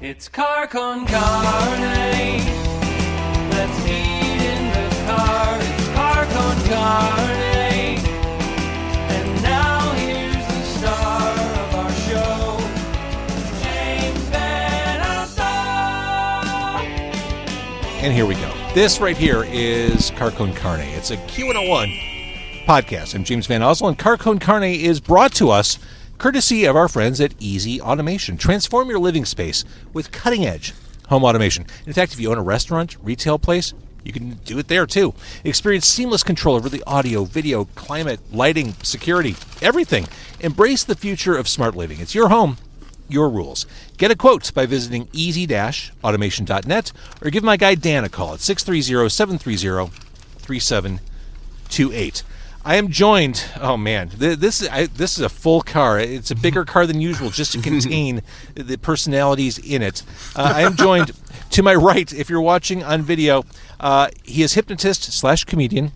It's car con carne. Let's eat in the car. It's car con carne. And now here's the star of our show, James Van Alstyne. And here we go. This right here is Car Con Carne. It's a Q101 podcast. I'm James Van Alstyne, and Car Con Carne is brought to us courtesy of our friends at Easy Automation. Transform your living space with cutting-edge home automation. In fact, if you own a restaurant, retail place, you can do it there too. Experience seamless control over the audio, video, climate, lighting, security, everything. Embrace the future of smart living. It's your home, your rules. Get a quote by visiting easy-automation.net or give my guy Dan a call at 630-730-3728. I am joined. Oh man, this is a full car. It's a bigger car than usual, just to contain the personalities in it. I am joined to my right. If you're watching on video, he is hypnotist / comedian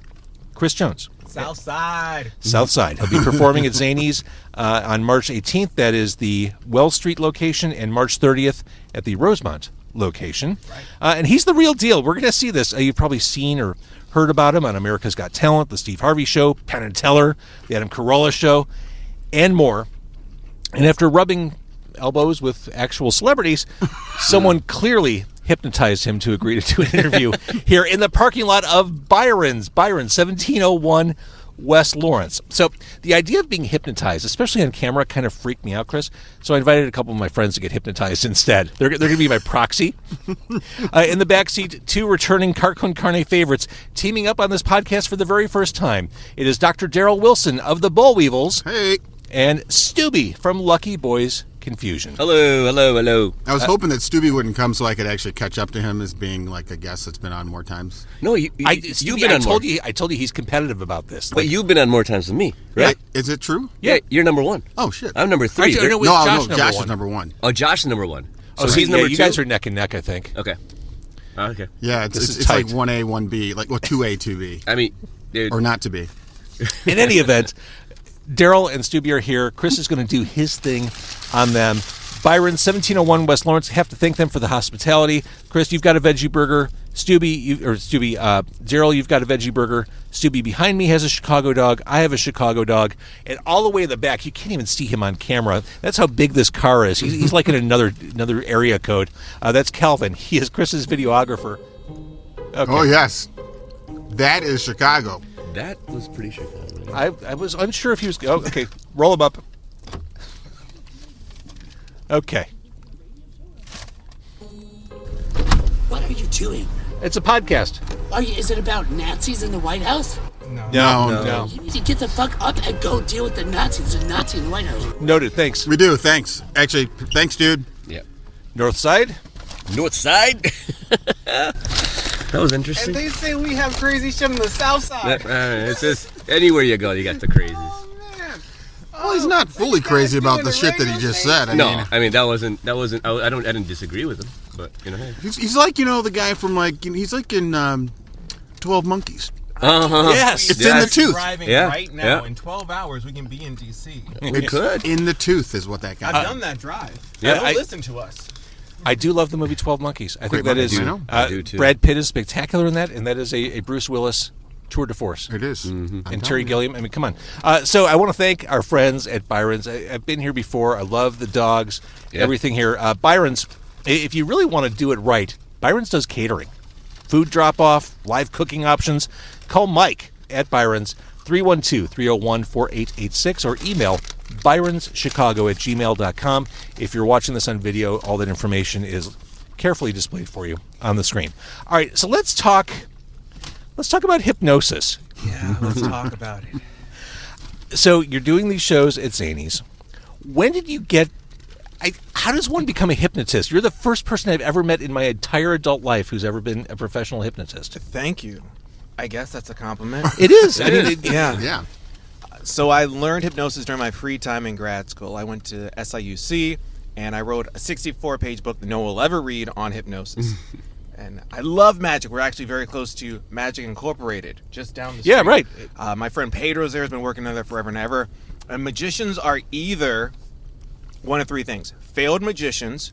Chris Jones. Southside. He'll be performing at Zanies on March 18th. That is the Wells Street location, and March 30th at the Rosemont location. Right. And he's the real deal. We're going to see this. You've probably seen or heard about him on America's Got Talent, the Steve Harvey Show, Penn and Teller, the Adam Carolla Show, and more. And after rubbing elbows with actual celebrities, someone clearly hypnotized him to agree to do an interview here in the parking lot of Byron, 1701 West Lawrence. So the idea of being hypnotized, especially on camera, kind of freaked me out, Chris. So I invited a couple of my friends to get hypnotized instead. They're going to be my proxy. In the backseat, two returning Car Con Carne favorites teaming up on this podcast for the very first time. It is Dr. Daryl Wilson of the Bollweevils. Hey. And Stubhy from Lucky Boys Confusion. Hello. I was hoping that Stubby wouldn't come so I could actually catch up to him as being like a guest that's been on more times. No, you've been on more. I told you he's competitive about this. But you've been on more times than me, right? Is it true? Yeah, you're number one. Oh, shit. I'm number three. Josh is number one. Oh, Josh is number one. So he's number two? You guys are neck and neck, I think. Okay. Okay. Yeah, it's like 1A, 1B, like 2A, 2B. I mean, dude. Or not to be. In any event, Daryl and Stubhy are here. Chris is going to do his thing on them. Byron, 1701 West Lawrence. Have to thank them for the hospitality. Chris, you've got a veggie burger. Daryl, you've got a veggie burger. Stubhy behind me has a Chicago dog. I have a Chicago dog. And all the way in the back, you can't even see him on camera. That's how big this car is. He's like in another area code. That's Calvin. He is Chris's videographer. Okay. Oh, yes. That is Chicago. That was pretty Chicago. I was unsure if he was... Oh, okay, roll him up. Okay. What are you doing? It's a podcast. Is it about Nazis in the White House? No. You need to get the fuck up and go deal with the Nazis. There's a Nazi in the White House. Noted, thanks. We do, thanks. Actually, thanks, dude. Yeah. North Side? North Side? That was interesting. And they say we have crazy shit on the South Side. It's just anywhere you go, you got the crazies. Oh, man. Well, he's not fully crazy about the shit that he just said. I mean, that wasn't. I didn't disagree with him, but hey. He's like, the guy from he's like in 12 Monkeys. Uh-huh. Yes. It's in the tooth. Driving right now. In 12 hours, we can be in D.C. We could. In the tooth is what that guy I've done that drive. Yeah, Don't listen to us. I do love the movie 12 Monkeys. I think that is... I do too. Brad Pitt is spectacular in that, and that is a Bruce Willis tour de force. It is. Mm-hmm. And Terry Gilliam. I mean, come on. So I want to thank our friends at Byron's. I've been here before. I love the dogs, everything here. Byron's, if you really want to do it right, Byron's does catering. Food drop-off, live cooking options. Call Mike at Byron's, 312-301-4886, or email byronschecago@gmail.com. If you're watching this on video, all that information is carefully displayed for you on the screen. All right, so let's talk about hypnosis. Yeah, let's talk about it. So you're doing these shows at Zanies. When did you get... how does one become a hypnotist? You're the first person I've ever met in my entire adult life who's ever been a professional hypnotist. Thank you. I guess that's a compliment. It is. Yeah. So I learned hypnosis during my free time in grad school. I went to SIUC, and I wrote a 64-page book that no one will ever read on hypnosis. And I love magic. We're actually very close to Magic Incorporated, just down the street. Yeah, right. My friend Pedro's there, has been working there forever and ever. And magicians are either one of three things: failed magicians,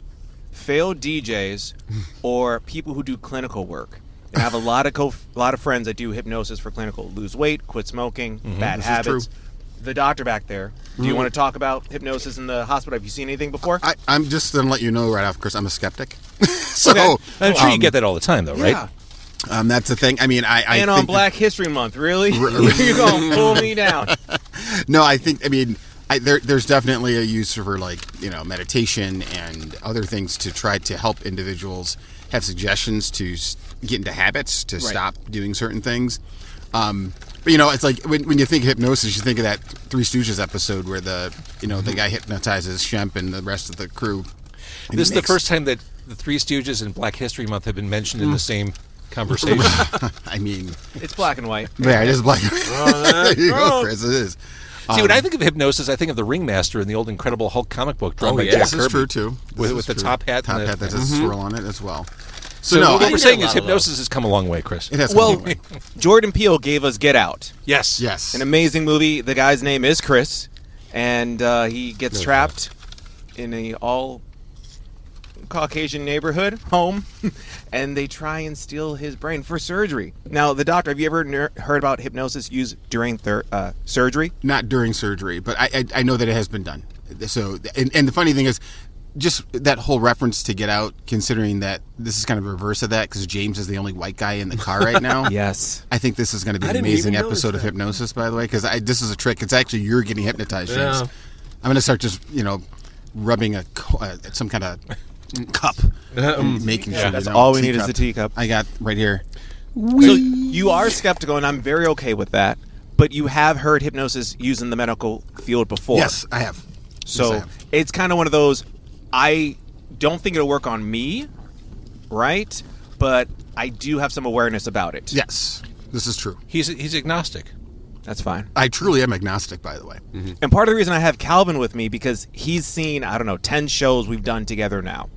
failed DJs or people who do clinical work. And I have a lot of friends that do hypnosis for clinical. Lose weight, quit smoking, bad This is habits. true. The doctor back there. Do you want to talk about hypnosis in the hospital? Have you seen anything before? I'm just going to let you know right off, Chris, I'm a skeptic. So Okay. I'm sure you get that all the time, though, right? Yeah. that's the thing. I mean, I And on think Black History Month, really? You're going to pull me down. No, I think. I mean, there's definitely a use for meditation and other things to try to help individuals have suggestions to get into habits to stop doing certain things. But it's like when you think of hypnosis, you think of that Three Stooges episode where the guy hypnotizes Shemp and the rest of the crew. And This is the first time that the Three Stooges and Black History Month have been mentioned in the same conversation. I mean, It's black and white. yeah, it is black. There you go, Chris. It is. See, when I think of hypnosis, I think of the Ringmaster in the old Incredible Hulk comic book drawn by yeah. Jack This Kirby. is true too. With This is the true. top hat. Top and hat that has a swirl on it as well. So no, what we're saying a is lot of hypnosis has come a long way, Chris. it has. Well, come away. Jordan Peele gave us Get Out. Yes. Yes. An amazing movie. The guy's name is Chris, and he gets trapped in a all Caucasian neighborhood home, and they try and steal his brain for surgery. Now, the doctor, have you ever heard about hypnosis used during surgery? Not during surgery, but I know that it has been done. So, and the funny thing is, just that whole reference to Get Out, considering that this is kind of a reverse of that, because James is the only white guy in the car right now. Yes. I think this is going to be I an didn't amazing even notice episode of that. hypnosis, by the way, because this is a trick. It's actually you're getting hypnotized, James. Yeah. I'm going to start just, rubbing some kind of cup, and making sure. That's you all we need teacup. is the teacup. I got right here. So you are skeptical, and I'm very okay with that, but you have heard hypnosis used in the medical field before. Yes, I have. So Yes, I have. it's kind of one of those, I don't think it'll work on me, right? But I do have some awareness about it. Yes, this is true. He's agnostic. That's fine. I truly am agnostic, by the way. And part of the reason I have Calvin with me, because he's seen, 10 shows we've done together now.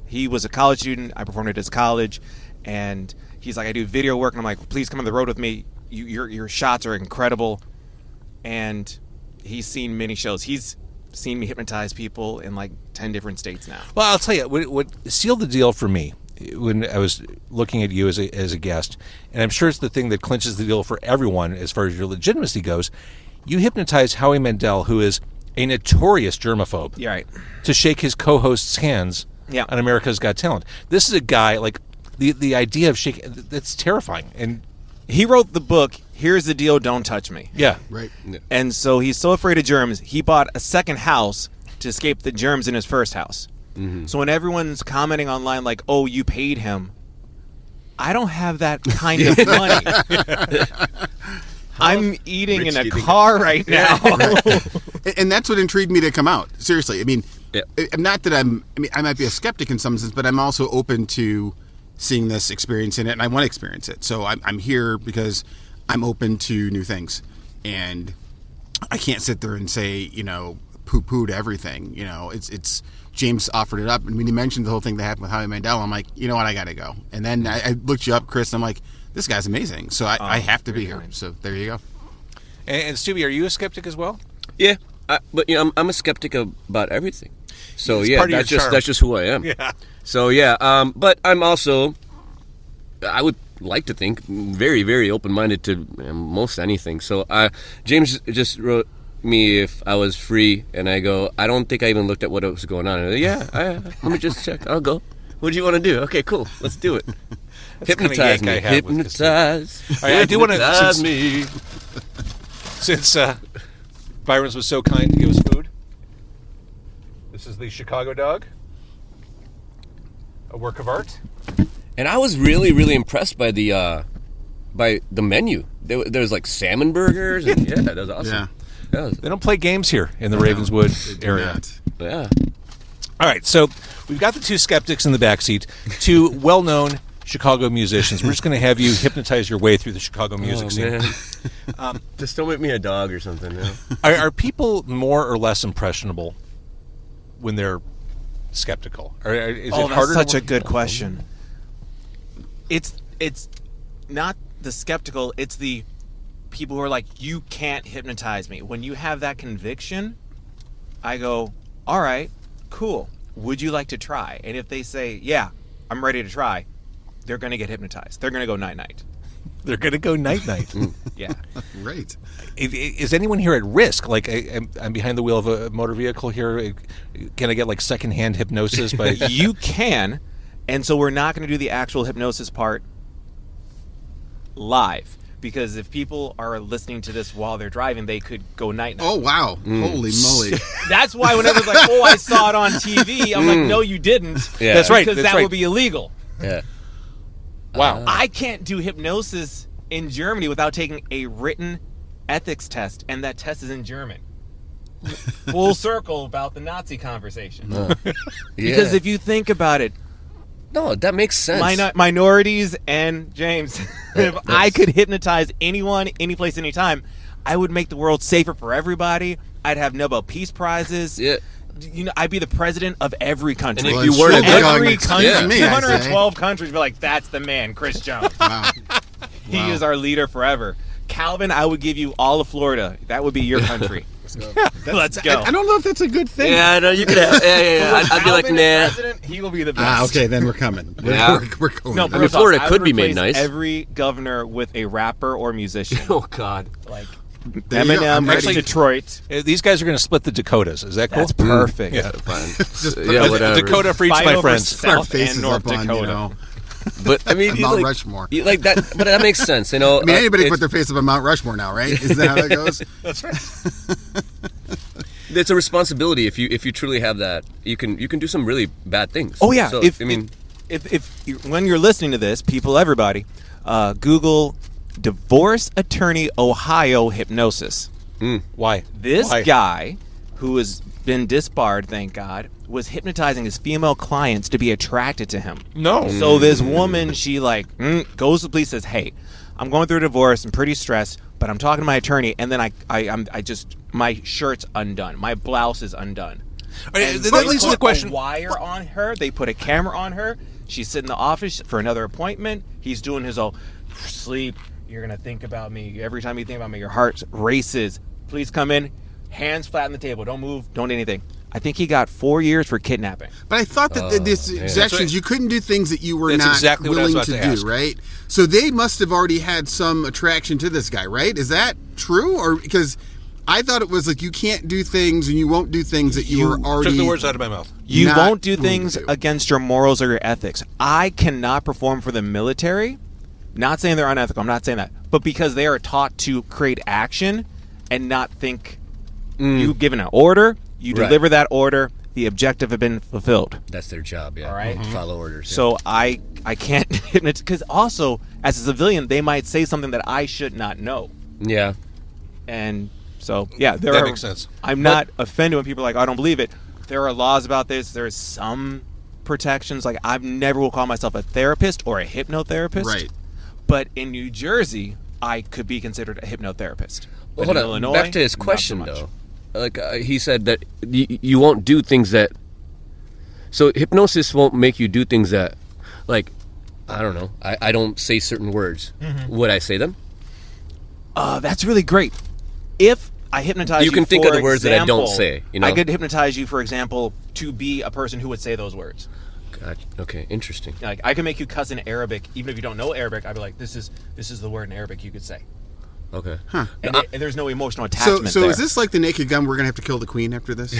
He was a college student. I performed at his college. And he's like, I do video work. And I'm like, please come on the road with me. Your shots are incredible. And he's seen many shows. He's seen me hypnotize people in like 10 different states now. Well, I'll tell you, what sealed the deal for me when I was looking at you as a guest, and I'm sure it's the thing that clinches the deal for everyone as far as your legitimacy goes, you hypnotized Howie Mandel, who is a notorious germaphobe, Yeah, right. to shake his co-host's hands Yeah. on America's Got Talent. This is a guy, like, the idea of shaking, that's terrifying. And, He wrote the book, Here's the Deal, Don't Touch Me. yeah. Right. And so he's so afraid of germs, he bought a second house to escape the germs in his first house. So when everyone's commenting online like, oh, you paid him, I don't have that kind of money. I'm eating rich in do a you think car right now. And that's what intrigued me to come out. Seriously, I mean, Yeah. not that I might be a skeptic in some sense, but I'm also open to seeing this, experiencing it, and I want to experience it. So I'm here because I'm open to new things, and I can't sit there and say, poo-poo to everything. It's James offered it up, and when he mentioned the whole thing that happened with Howie Mandel, I'm like, you know what, I got to go. And then I looked you up, Chris, and I'm like, this guy's amazing. So I have to be here. So there you go. And Stubby, are you a skeptic as well? Yeah, but I'm a skeptic about everything. So It's yeah, part of your that's just charm. that's just who I am. Yeah. So yeah, but I'm also, I would like to think, very, very open-minded to most anything. So James just wrote me if I was free, and I go, I don't think I even looked at what was going on. And I go, yeah, let me just check. I'll go. What do you want to do? Okay, cool. Let's do it. Hypnotize kinda me. yank I have with Hypnotize. All right, I do wanna- Hypnotize since- me. Since Byron's was so kind to give us food, this is the Chicago Dog, a work of art. And I was really, really impressed by the menu. There was like salmon burgers, and yeah, that was awesome. Yeah. That was, They don't play games here in the Ravenswood area. yeah. All right, so we've got the two skeptics in the backseat, two well-known Chicago musicians. We're just going to have you hypnotize your way through the Chicago music scene. Man. Just don't make me a dog or something. You know? Are people more or less impressionable when they're skeptical? Is it harder? That's such to a good question. It's not the skeptical, it's the people who are like, you can't hypnotize me. When you have that conviction, I go, all right, cool. would you like to try? And if they say, yeah, I'm ready to try, they're going to get hypnotized. They're going to go night-night. They're going to go night-night. Yeah. Right. Is anyone here at risk? Like, I'm behind the wheel of a motor vehicle here. Can I get, like, secondhand hypnosis? By You can, and so we're not going to do the actual hypnosis part live. Because if people are listening to this while they're driving, they could go night-night. Oh, wow. Holy moly. That's why when everyone's like, oh, I saw it on TV, I'm like, no, you didn't. Yeah. That's right. Because that would be illegal. Yeah. wow. I can't do hypnosis in Germany without taking a written ethics test, and that test is in German. Full circle about the Nazi conversation. Because if you think about it, no, that makes sense. minorities and James, if I could hypnotize anyone, any place, anytime, I would make the world safer for everybody. I'd have Nobel Peace Prizes. Yeah. You know, I'd be the president of every country. And if you weren't a good every country, yeah. me, I say. 212 countries, be like, that's the man, Chris Jones. Wow. He Wow. is our leader forever. Calvin, I would give you all of Florida. That would be your country. Let's go. I don't know if that's a good thing. Yeah, no, you could have. Yeah. I'd be like, Calvin nah. is president, he will be the best. Okay, then we're coming. Yeah. We're going. No, I mean, Florida I could would be made replace nice. Every governor with a rapper or musician. Oh God. Like There you go. I'm Eminem, ready. Detroit. These guys are going to split the Dakotas. Is that cool? That's perfect. Yeah. Fine. A whatever. Dakota for each Fight my over friends. Put our South faces and North up on, Dakota. you know. But I mean, Mount like, Rushmore. like that. But that makes sense. You know. I mean, anybody it's, put their face up on Mount Rushmore now, right? Is that how that goes? That's right. It's a responsibility. If you truly have that, you can do some really bad things. Oh yeah. So, if when you're listening to this, people, everybody, Google divorce attorney Ohio hypnosis. Why? This Why? guy, who has been disbarred, thank God, was hypnotizing his female clients to be attracted to him. No. So this woman, she goes to the police, says, "Hey, I'm going through a divorce. I'm pretty stressed, but I'm talking to my attorney, and then I just my shirt's undone, my blouse is undone." And that they leads to put the question. a wire on her. They put a camera on her. She's sitting in the office for another appointment. He's doing his own sleep. You're gonna think about me. Every time you think about me, your heart races. Please come in. Hands flat on the table. Don't move. Don't do anything. I think he got 4 years for kidnapping. But I thought that this yeah. exactions, you couldn't do things that you were That's not exactly what I was willing about to to do, ask. right? So they must have already had some attraction to this guy, right? Is that true? Or because I thought it was like you can't do things and you won't do things that you were already. Took the words out of my mouth. You not won't do willing things to do. against your morals or your ethics. I cannot perform for the military. Not saying they're unethical. I'm not saying that. But because they are taught to create action and not think you've given an order, you Right. deliver that order, the objective has been fulfilled. That's their job. Yeah. All right. Follow orders. Yeah. So I can't hypnotize, because also as a civilian they might say something that I should not know. yeah. And so yeah, That makes sense. I'm not offended when people are like, I don't believe it. There are laws about this. There's some protections. Like I never will call myself a therapist or a hypnotherapist. Right. But in New Jersey, I could be considered a hypnotherapist. Well, But hold in on. Illinois, Back to his not so question, much. though. Like he said that you won't do things that. So hypnosis won't make you do things that, like, I don't know. I don't say certain words. Would I say them? That's really great. If I hypnotize you, You can think of for the words that I don't example, say, you know? I could hypnotize you, for example, to be a person who would say those words. God. Okay. Interesting. Like I can make you cuss in Arabic, even if you don't know Arabic. I'd be like, this is the word in Arabic you could say. Okay. And, and there's no emotional So, attachment so there. is this like the Naked Gun? We're gonna have to kill the queen after this.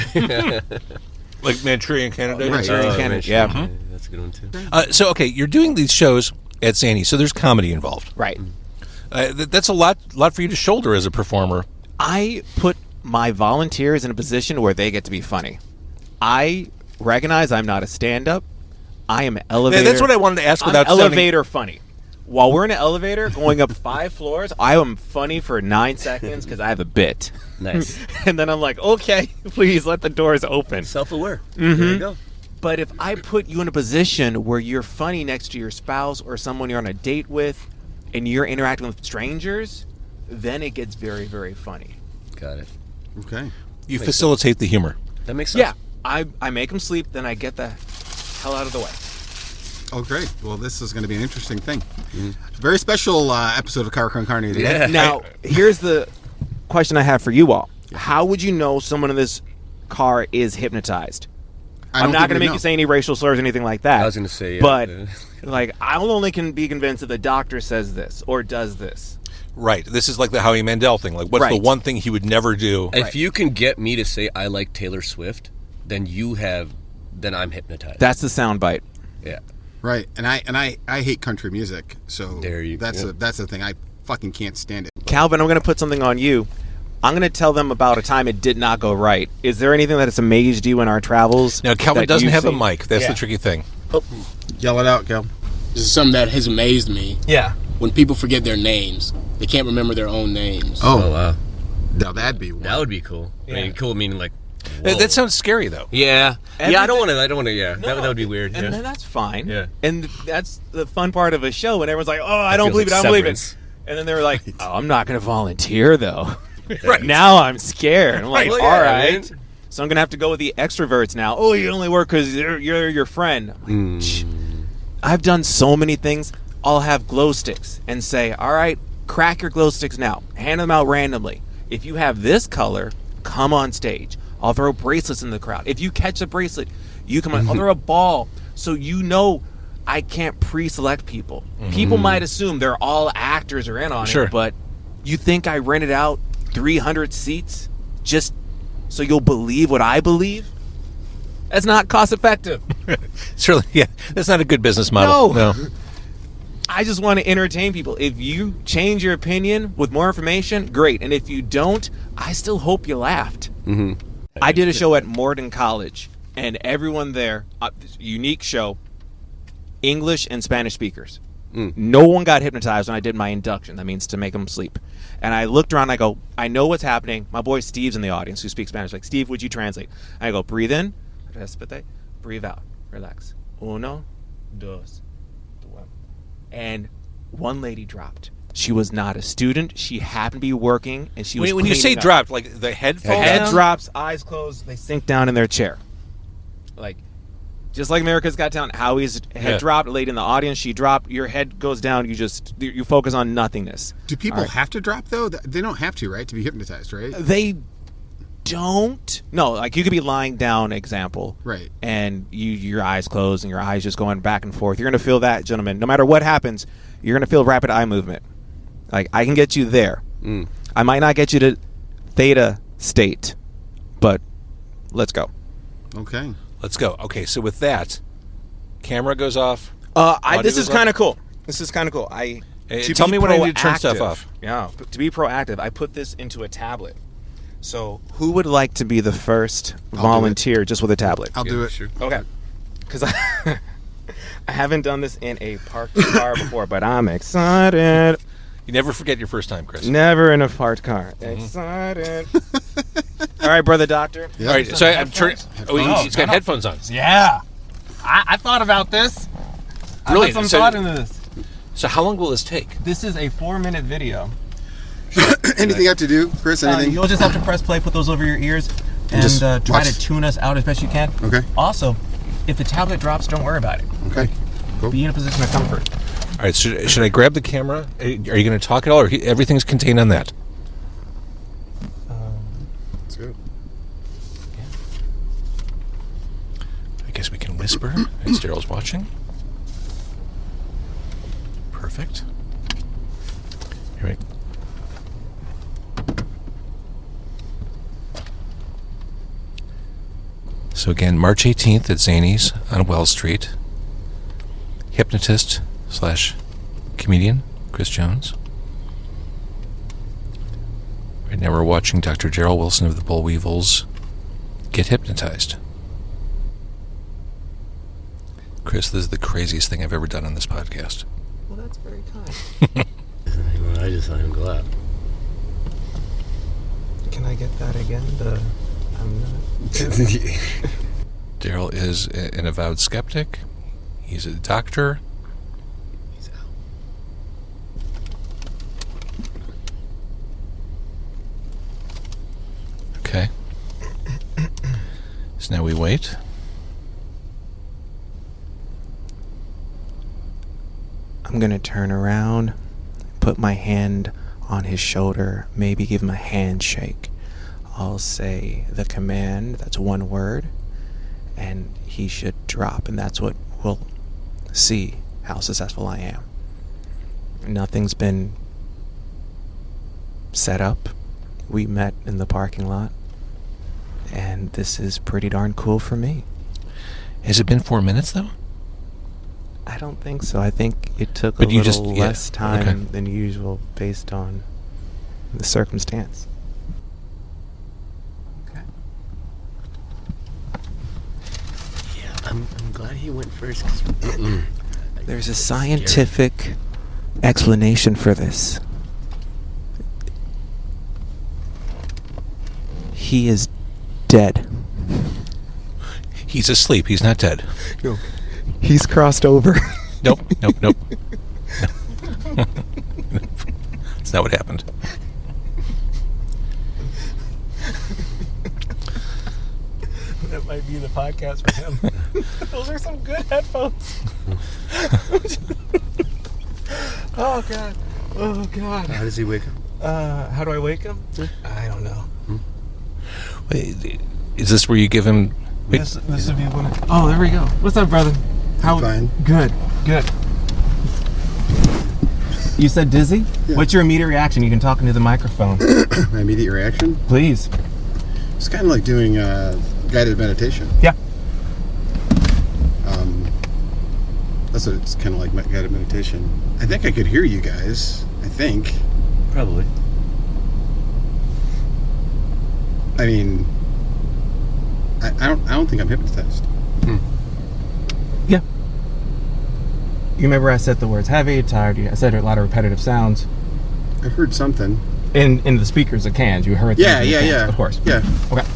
Like Manchurian Candidate. Right. Manchurian Candidate, yeah. Okay, that's a good one too. So okay, you're doing these shows at Zanies, so there's comedy involved. Right. That's a lot for you to shoulder as a performer. I put my volunteers in a position where they get to be funny. I recognize I'm not a stand-up. I am elevator. That's what I wanted to ask I'm without sounding- elevator funny. While we're in an elevator going up 5 floors, I am funny for 9 seconds because I have a bit. Nice. And then I'm like, okay, please let the doors open. Self-aware. There you go. But if I put you in a position where you're funny next to your spouse or someone you're on a date with and you're interacting with strangers, then it gets very, very funny. Got it. Okay. You facilitate the humor. That makes sense. Yeah, I make them sleep, then I get the hell out of the way. Oh, great. Well, this is going to be an interesting thing. Very special episode of Car Con Carne today. Yeah. Now, here's the question I have for you all. How would you know someone in this car is hypnotized? I'm not going to make you say any racial slurs or anything like that. I was going to say, yeah. But, like, I only can be convinced if the doctor says this or does this. Right. This is like the Howie Mandel thing. Like, what's the Right. one thing he would never do? If you can get me to say I like Taylor Swift, then I'm hypnotized. That's the soundbite. Yeah. Right, and I hate country music, so There you that's go. that's the thing. I fucking can't stand it. Calvin, I'm going to put something on you. I'm going to tell them about a time it did not go right. Is there anything that has amazed you in our travels? Now, Calvin that doesn't you've have a seen? mic. That's Yeah. the tricky thing. Yell it out, Cal. This is something that has amazed me. Yeah. When people forget their names, they can't remember their own names. Oh, wow. Now that'd be one. That would be cool. I mean, cool meaning like, That sounds scary, though. yeah. Yeah, I don't want to, No, that would be weird. And yeah. then that's fine. Yeah. And that's the fun part of a show when everyone's like, oh, I don't feels believe like it, I don't believe Severance. it. And then they were like, oh, I'm not going to volunteer, though. Right. Now I'm scared. I'm like, Right. all Well, yeah, right. man. So I'm going to have to go with the extroverts now. Oh, you only work because you're your friend. I'm like, "Shh." I've done so many things. I'll have glow sticks and say, all right, crack your glow sticks now. Hand them out randomly. If you have this color, come on stage. I'll throw bracelets in the crowd. If you catch a bracelet, you come on. I'll throw a ball. So you know I can't pre-select people. People might assume they're all actors or in on Sure. it, but you think I rented out 300 seats just so you'll believe what I believe? That's not cost effective. Certainly, yeah. That's not a good business model. No. I just want to entertain people. If you change your opinion with more information, great. And if you don't, I still hope you laughed. Mm-hmm. I did a show at Morton College, and everyone there, unique show, English and Spanish speakers. No one got hypnotized when I did my induction. That means to make them sleep. And I looked around, I go, I know what's happening. My boy Steve's in the audience who speaks Spanish. Like, Steve, would you translate? I go, breathe in, respete, breathe out, relax. Uno, dos, and one lady dropped. She was not a student. She happened to be working, and she was When you say cleaning up. dropped, like the head falls Head down? drops, eyes closed, they sink down in their chair. Like, just like America's Got Talent, Howie's head Yeah. dropped, a lady in the audience, she dropped, your head goes down, you focus on nothingness. Do people All right. have to drop though? They don't have to, right? To be hypnotized, right? They don't. No, like you could be lying down, example. Right. And your eyes closed and your eyes just going back and forth. You're going to feel that, gentlemen. No matter what happens, you're going to feel rapid eye movement. Like, I can get you there. I might not get you to theta state, but let's go. Okay. Let's go. Okay, so with that, camera goes off. This Audio is goes kind off? of cool. This is kind of cool. Tell me when I need to turn stuff off. Yeah, to be proactive, I put this into a tablet. So, who would like to be the first volunteer just with a tablet? I'll do it. Sure. Okay. Because I haven't done this in a parked car before, but I'm excited. You never forget your first time, Chris. Never in a parked car. Excited. All right, brother doctor. Yeah. All right, so I'm turning. Oh, he's got headphones on. Yeah. I thought about this. Really? I put some So- thought into this. So how long will this take? This is a 4-minute video. Anything you have to do, Chris? Anything? You'll just have to press play, put those over your ears, and Just try watch. to tune us out as best you can. Okay. Also, if the tablet drops, don't worry about it. Okay. Cool. Be in a position of comfort. All right, should I grab the camera? Are you going to talk at all, or everything's contained on that? That's good. I guess we can whisper as Daryl's watching. Perfect. Here we So again, March 18th at Zanies on Wells Street. Hypnotist / comedian Chris Jones. Right now we're watching Dr. Daryl Wilson of the Bollweevils get hypnotized. Chris, this is the craziest thing I've ever done on this podcast. Well, that's very kind. I just saw him go out. Can I get that again? I'm not. Daryl is an avowed skeptic. He's a doctor. He's out. Okay. So now we wait. I'm going to turn around, put my hand on his shoulder, maybe give him a handshake. I'll say the command, that's one word, and he should drop, and that's what we'll see how successful I am. Nothing's been set up. We met in the parking lot, and this is pretty darn cool for me. Has it been 4 minutes though? I don't think so. I think it took But a you little just- less time okay. than usual based on the circumstance. Okay. Yeah, I'm glad he went first. 'Cause There's a scientific explanation for this. He is dead. He's asleep. He's not dead. No. He's crossed over. Nope. Nope. That's not what happened. That might be the podcast for him. Those are some good headphones. Oh God. How does he wake up? How do I wake him? I don't know. Wait, is this where you give him? Wait, This would be one. Oh, there we go. What's up, brother? How? Fine. Good. You said dizzy? Yeah. What's your immediate reaction? You can talk into the microphone. My immediate reaction? Please. It's kind of like doing guided meditation. Yeah. That's what it's kind of like, guided meditation. I think I could hear you guys. I think. Probably. I mean, I don't think I'm hypnotized. Yeah. You remember I said the words heavy, tired. I said a lot of repetitive sounds. I heard something. In the speakers, the cans. You heard them Yeah, in the yeah, cans, yeah. Of course. Yeah. Okay.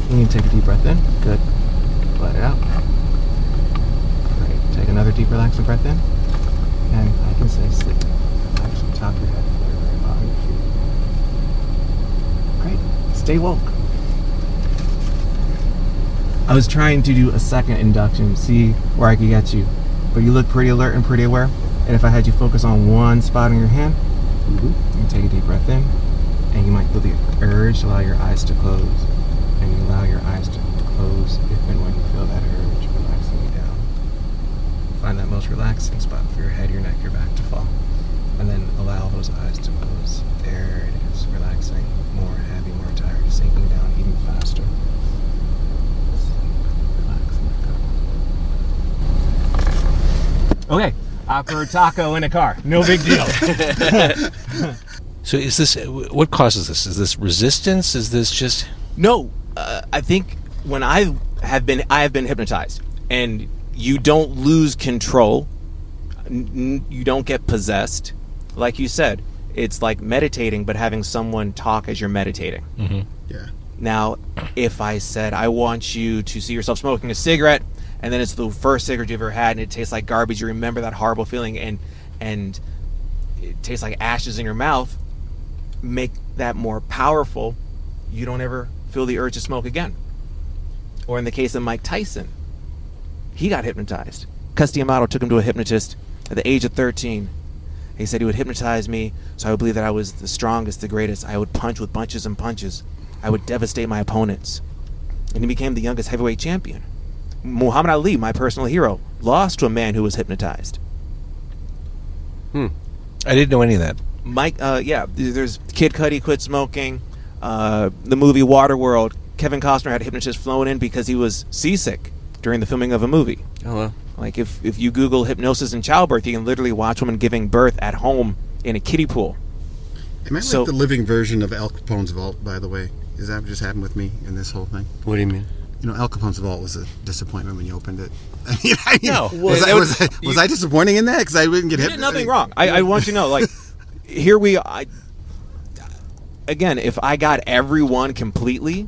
You need to take a deep breath in. Good. Let it out. Great. Take another deep, relaxing breath in. And I can say sleep. Relax from the top of your head to the very bottom of your feet. Great. Stay woke. I was trying to do a second induction, see where I could get you. But you look pretty alert and pretty aware. And if I had you focus on one spot on your hand, you can take a deep breath in, and you might feel the urge to allow your eyes to close. And you allow your eyes to close if and when you feel that urge relaxing you down. Find that most relaxing spot for your head, your neck, your back to fall. And then allow those eyes to close. There it is, relaxing, more heavy, more tired, sinking down even faster. Relax and let go. Okay, for a taco in a car, no big deal. so is this? What causes this? Is this resistance? Is this just? No, I think when I have been hypnotized, and you don't lose control, you don't get possessed. Like you said, it's like meditating, but having someone talk as you're meditating. Mm-hmm. Yeah. Now, if I said, I want you to see yourself smoking a cigarette, and then it's the first cigarette you've ever had, and it tastes like garbage, you remember that horrible feeling, and it tastes like ashes in your mouth, make that more powerful, you don't ever feel the urge to smoke again. Or in the case of Mike Tyson, he got hypnotized. Cus D'Amato took him to a hypnotist at the age of 13. He said he would hypnotize me so I would believe that I was the strongest, the greatest. I would punch with bunches and punches. I would devastate my opponents. And he became the youngest heavyweight champion. Muhammad Ali, my personal hero, lost to a man who was hypnotized. I didn't know any of that. Mike, there's Kid Cudi quit smoking. The movie Waterworld, Kevin Costner had a hypnotist flown in because he was seasick during the filming of a movie. Oh, well. Like if you Google hypnosis and childbirth, you can literally watch women giving birth at home in a kiddie pool. Am I So- like the living version of Al Capone's vault, by the way? Is that what just happened with me in this whole thing? What do you mean? You know, Al Capone's vault was a disappointment when you opened it. No. Was I disappointing in that? Because I wouldn't get You hit. did nothing wrong. I want you to know, like, here we are. Again, if I got everyone completely,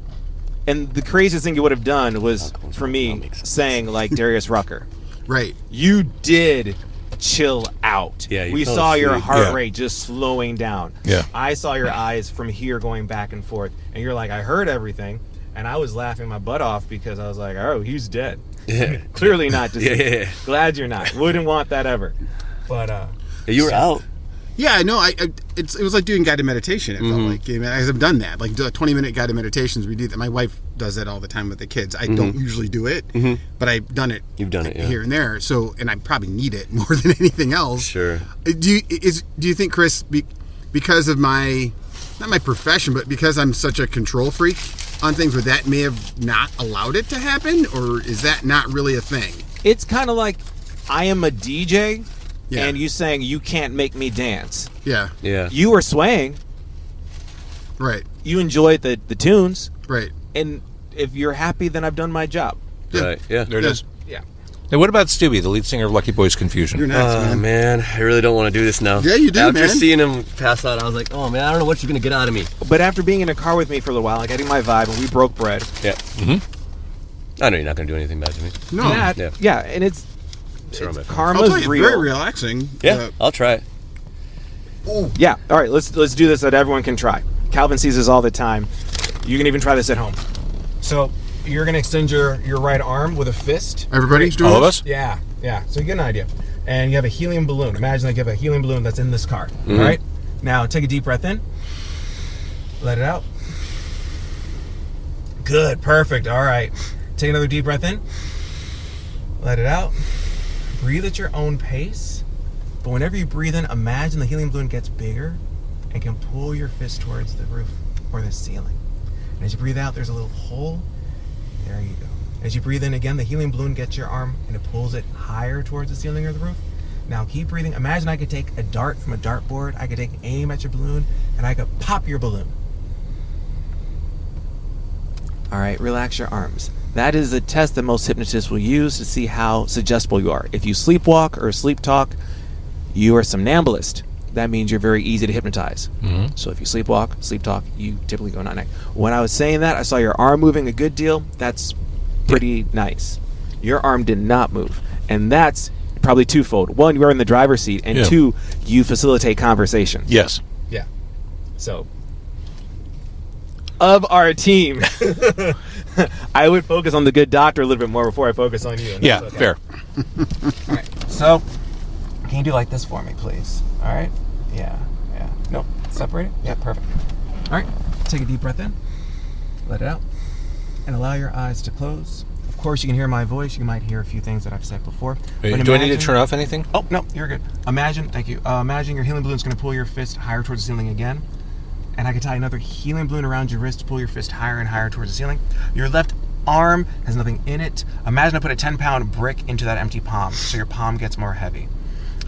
and the craziest thing you would have done was, for me, saying, like, Darius Rucker, Right. you did chill out. Yeah, you we fell saw your asleep. heart Yeah. rate just slowing down. Yeah. I saw your eyes from here going back and forth, and you're like, I heard everything, and I was laughing my butt off because I was like, oh, he's dead. Yeah. Clearly not deceased. Yeah. Glad you're not. Wouldn't want that ever. But You were out. Yeah, no, it was like doing guided meditation. It felt like, I mean, I've done that, like 20-minute guided meditations. We do that. My wife does it all the time with the kids. I don't usually do it, but I've done it. You've done it, yeah. Here and there. So, and I probably need it more than anything else. Sure. Do you think, Chris, because of not my profession, but because I'm such a control freak on things, would that may have not allowed it to happen, or is that not really a thing? It's kind of like I am a DJ, Yeah. and you saying you can't make me dance. Yeah. Yeah. You were swaying. Right. You enjoyed the tunes, Right. and if you're happy, then I've done my job. Right. Yeah. There it is. Yeah. Now, what about Stubby, the lead singer of Lucky Boys Confusion? You're next, Oh, man. man. I really don't want to do this now. Yeah, you do, After man. seeing him pass out, I was like, oh, man, I don't know what you're going to get out of me. But after being in a car with me for a little while, like getting my vibe, and we broke bread. Yeah. I know you're not going to do anything bad to me. No. Yeah, and it's Sure, I'm at home. I'll karma's tell you, it's real. very relaxing. Yeah, I'll try it. Yeah. All right, let's do this that everyone can try. Calvin sees this all the time. You can even try this at home. So you're gonna extend your right arm with a fist. Everybody's doing All of this? us? Yeah. So you get an idea. And you have a helium balloon. Imagine like you have a helium balloon that's in this car. All right. Now take a deep breath in. Let it out. Good. Perfect. All right. Take another deep breath in. Let it out. Breathe at your own pace. But whenever you breathe in, imagine the helium balloon gets bigger and can pull your fist towards the roof or the ceiling. And as you breathe out, there's a little hole. There you go. As you breathe in again, the helium balloon gets your arm and it pulls it higher towards the ceiling or the roof. Now keep breathing. Imagine I could take a dart from a dartboard. I could take aim at your balloon and I could pop your balloon. All right, relax your arms. That is a test that most hypnotists will use to see how suggestible you are. If you sleepwalk or sleep talk, you are somnambulist. That means you're very easy to hypnotize. So if you sleepwalk, sleep talk, you typically go night-night. When I was saying that, I saw your arm moving a good deal. That's pretty nice. Your arm did not move. And that's probably twofold. One, you are in the driver's seat. And two, you facilitate conversation. Yes. Yeah. So, of our team, I would focus on the good doctor a little bit more before I focus on you. Yeah, fair. All right. So, can you do like this for me, please? All right. Yeah. Nope. Separate it. Yeah, perfect. All right. Take a deep breath in. Let it out. And allow your eyes to close. Of course, you can hear my voice. You might hear a few things that I've said before. Do I need to turn off anything? Oh, no. You're good. Thank you. Imagine your helium balloon is going to pull your fist higher towards the ceiling again. And I can tie another helium balloon around your wrist to pull your fist higher and higher towards the ceiling. Your left arm has nothing in it. Imagine I put a 10-pound brick into that empty palm, so your palm gets more heavy.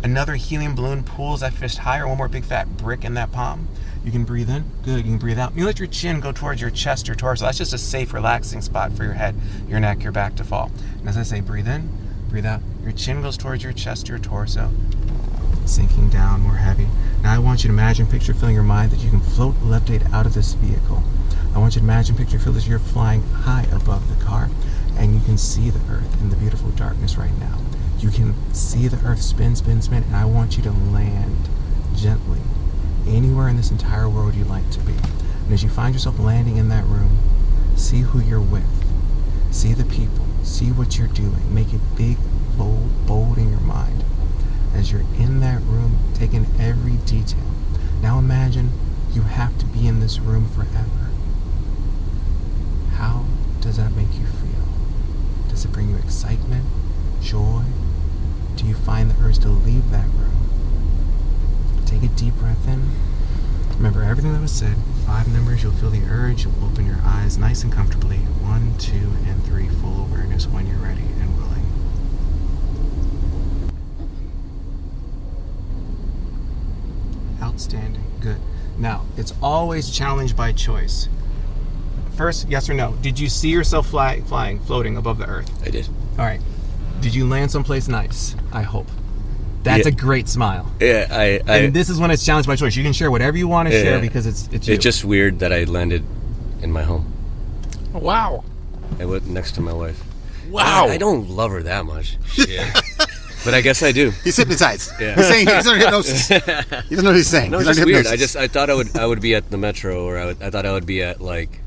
Another helium balloon pulls that fist higher. One more big fat brick in that palm. You can breathe in. Good. You can breathe out. You let your chin go towards your chest or torso. That's just a safe, relaxing spot for your head, your neck, your back to fall. And as I say, breathe in, breathe out. Your chin goes towards your chest or your torso, sinking down, more heavy. Now I want you to imagine, picture, feel in your mind that you can float left-aid out of this vehicle. I want you to imagine, picture, feel as you're flying high above the car, and you can see the earth in the beautiful darkness right now. You can see the earth spin, and I want you to land gently anywhere in this entire world you'd like to be. And as you find yourself landing in that room, see who you're with, see the people, see what you're doing. Make it big, bold in your mind. As you're in that room, taking every detail. Now imagine you have to be in this room forever. How does that make you feel? Does it bring you excitement, joy? Do you find the urge to leave that room? Take a deep breath in. Remember everything that was said. 5 numbers, you'll feel the urge. You'll open your eyes nice and comfortably. 1, 2, and 3, full awareness when you're ready and willing. Outstanding. Good. Now, it's always challenged by choice. First, yes or no. Did you see yourself flying, floating above the earth? I did. All right. Did you land someplace nice? I hope. That's a great smile. Yeah, and this is when it's challenged by choice. You can share whatever you want to share because it's you. It's just weird that I landed in my home. Wow. I went next to my wife. Wow. I don't love her that much. Shit. But I guess I do. He's hypnotized. Yeah. He's saying he's under hypnosis. He doesn't know what he's saying. No, he's it's just under weird. hypnosis. I thought I would be at the Metro, or I thought I would be at like,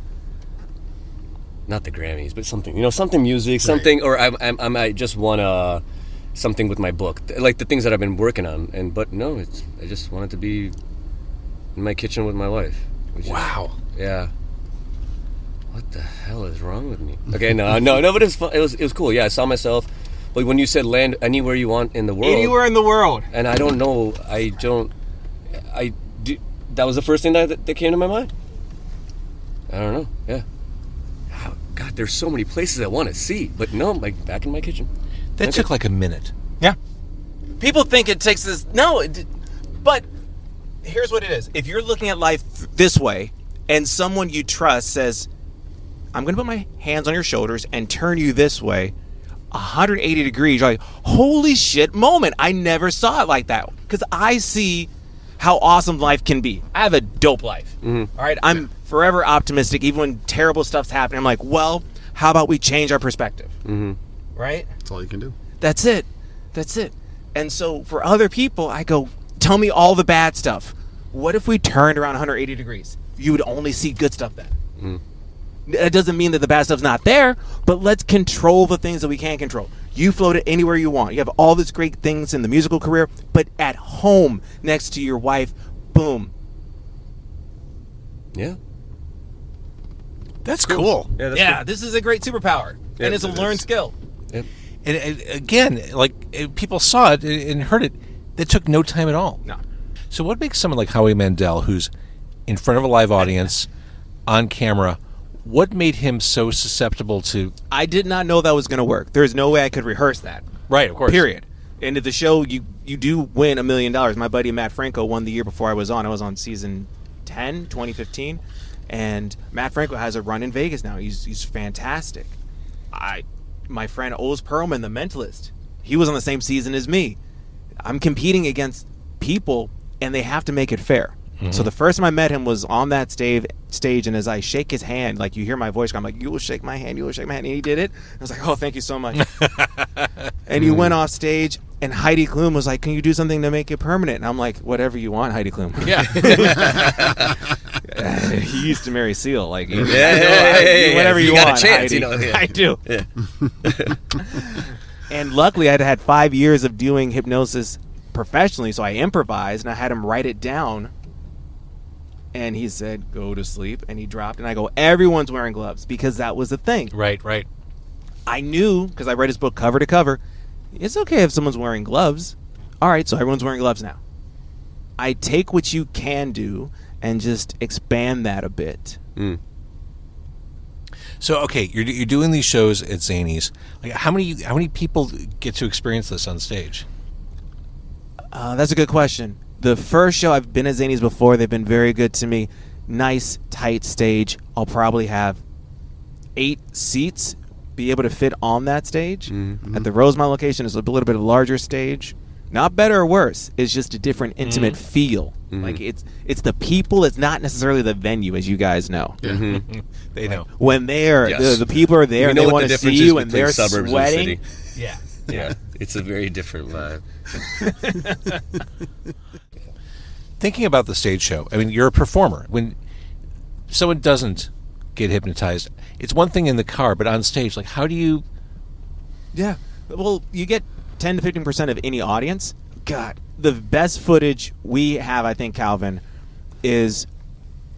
not the Grammys, but something, something music, something, or I just want something with my book, like the things that I've been working on, but no, I just wanted to be in my kitchen with my wife. Wow. Yeah. what the hell is wrong with me? Okay, no, but it's fun. It was cool. Yeah, I saw myself. But when you said land anywhere you want in the world, Anywhere in the world. and I don't know, that was the first thing that came to my mind. I don't know. Yeah. Oh, God, there's so many places I want to see, but no, I'm like back in my kitchen. That took like a minute. Yeah. People think it takes this. No, but here's what it is. If you're looking at life this way, and someone you trust says, I'm going to put my hands on your shoulders and turn you this way, 180 degrees, you're like, holy shit moment. I never saw it like that. Because I see how awesome life can be. I have a dope life. All right? I'm forever optimistic, even when terrible stuff's happening. I'm like, well, how about we change our perspective? Right? That's all you can do. That's it. That's it. And so for other people, I go, tell me all the bad stuff. What if we turned around 180 degrees? You would only see good stuff then. That doesn't mean that the bad stuff's not there, but let's control the things that we can control. You float it anywhere you want. You have all these great things in the musical career, but at home, next to your wife, boom. Yeah. That's cool. Yeah, this is a great superpower. Yeah, and it's a it learned is. skill. Yep. And again, like people saw it and heard it. That took no time at all. No. So what makes someone like Howie Mandel, who's in front of a live audience, on camera, what made him so susceptible to... I did not know that was going to work. There's no way I could rehearse that. Right, of course. Period. And at the show, you do win $1 million. My buddy Matt Franco won the year before I was on. I was on season 10, 2015. And Matt Franco has a run in Vegas now. He's fantastic. My friend Oz Perlman, the Mentalist, he was on the same season as me. I'm competing against people, and they have to make it fair. So the first time I met him was on that stage, and as I shake his hand, like you hear my voice, I'm like, you will shake my hand, you will shake my hand. And he did it. I was like, oh, thank you so much. And he went off stage, and Heidi Klum was like, can you do something to make it permanent? And I'm like, whatever you want, Heidi Klum. Yeah. He used to marry Seal. Like, Yeah. whatever you got want, a chance, Heidi. you know. Yeah. I do. Yeah. And luckily, I'd had 5 years of doing hypnosis professionally, so I improvised, and I had him write it down. And he said, go to sleep. And he dropped. And I go, everyone's wearing gloves, because that was the thing. Right. I knew, because I read his book cover to cover, it's okay if someone's wearing gloves. All right, so everyone's wearing gloves now. I take what you can do and just expand that a bit. So, okay, you're doing these shows at Zanies. Like, how many people get to experience this on stage? That's a good question. The first show, I've been at Zanies before. They've been very good to me. Nice, tight stage. I'll probably have 8 seats be able to fit on that stage. At the Rosemont location, it's a little bit of a larger stage. Not better or worse. It's just a different, intimate feel. Like, it's the people. It's not necessarily the venue, as you guys know. They know. When they're Yes. the people are there, We and know they what want the to difference see is you, and between they're suburbs sweating. and city. Yeah. Yeah, it's a very different vibe. Thinking about the stage show, I mean, you're a performer. When someone doesn't get hypnotized, it's one thing in the car, but on stage, like, how do you... Yeah. Well, you get 10 to 15% of any audience. God, the best footage we have, I think, Calvin, is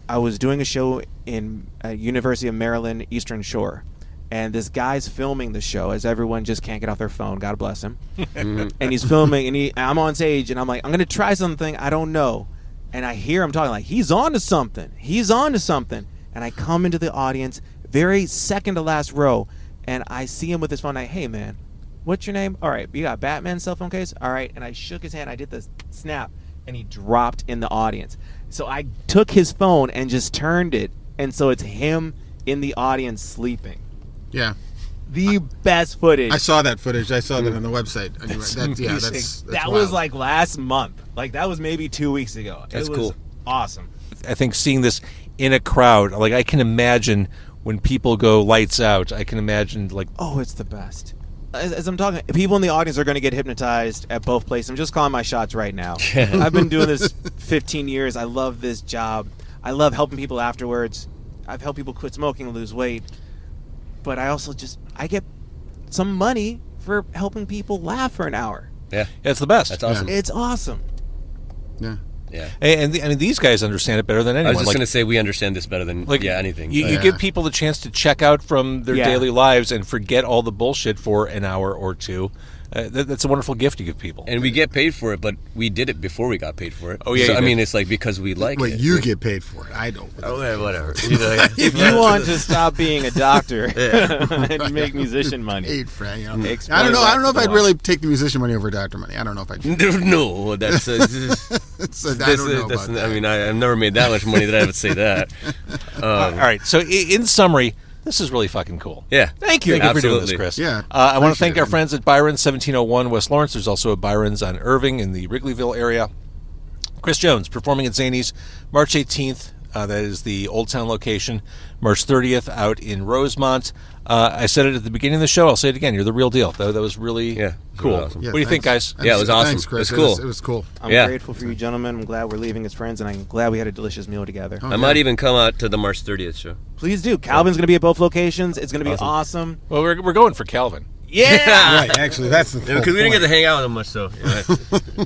I was doing a show in University of Maryland, Eastern Shore. And this guy's filming the show as everyone just can't get off their phone. God bless him. And he's filming, and I'm on stage, and I'm like, I'm going to try something I don't know. And I hear him talking like, he's on to something. He's on to something. And I come into the audience, very second to last row, and I see him with his phone. Hey, man, what's your name? All right, you got Batman's cell phone case? All right. And I shook his hand. I did the snap, and he dropped in the audience. So I took his phone and just turned it, and so it's him in the audience sleeping. Yeah. The best footage. I saw that footage. I saw that on the website. That's that wild. was like last month. Like, that was maybe 2 weeks ago. That's it was cool. Awesome. I think seeing this in a crowd, like, I can imagine when people go lights out, I can imagine, like... Oh, it's the best. As I'm talking, people in the audience are going to get hypnotized at both places. I'm just calling my shots right now. I've been doing this 15 years. I love this job. I love helping people afterwards. I've helped people quit smoking and lose weight. But I also I get some money for helping people laugh for an hour. Yeah, It's the best. that's awesome. It's awesome. Yeah. Yeah. And I mean, these guys understand it better than I anyone. was just going to say we understand this better than anything. You give people the chance to check out from their Yeah. daily lives and forget all the bullshit for an hour or two. That's a wonderful gift to give people. And we get paid for it, but we did it before we got paid for it. Oh, yeah, So, you I did. mean, it's like because we like Wait, it. you get paid for it. I don't. Oh, yeah, whatever. If you want to stop being a doctor and make musician money, Paid for it, you know. Explain I don't know. that I don't know to if the I'd really take the musician money over doctor money. I don't know if I'd. No, that's. I don't know about that. I mean, I've never made that much money that I would say that. All right. So, in summary, this is really fucking cool. Yeah. Thank you for doing this, Absolutely. Chris. Yeah, I want to thank appreciate our it. friends at Byron, 1701 West Lawrence. There's also a Byron's on Irving in the Wrigleyville area. Chris Jones performing at Zanies March 18th. That is the Old Town location. March 30th out in Rosemont. I said it at the beginning of the show. I'll say it again. You're the real deal. That was really cool. awesome. Yeah, What do you think, thanks. guys? Yeah, it was awesome. Thanks, Chris. It was cool. It was cool. I'm Yeah. grateful for you gentlemen. I'm glad we're leaving as friends, and I'm glad we had a delicious meal together. I might even come out to the March 30th show. Please do. Calvin's going to be at both locations. It's going to be awesome. Well, we're going for Calvin. Yeah! Right. Actually, that's the Because we didn't get to hang out with him much, so. Yeah.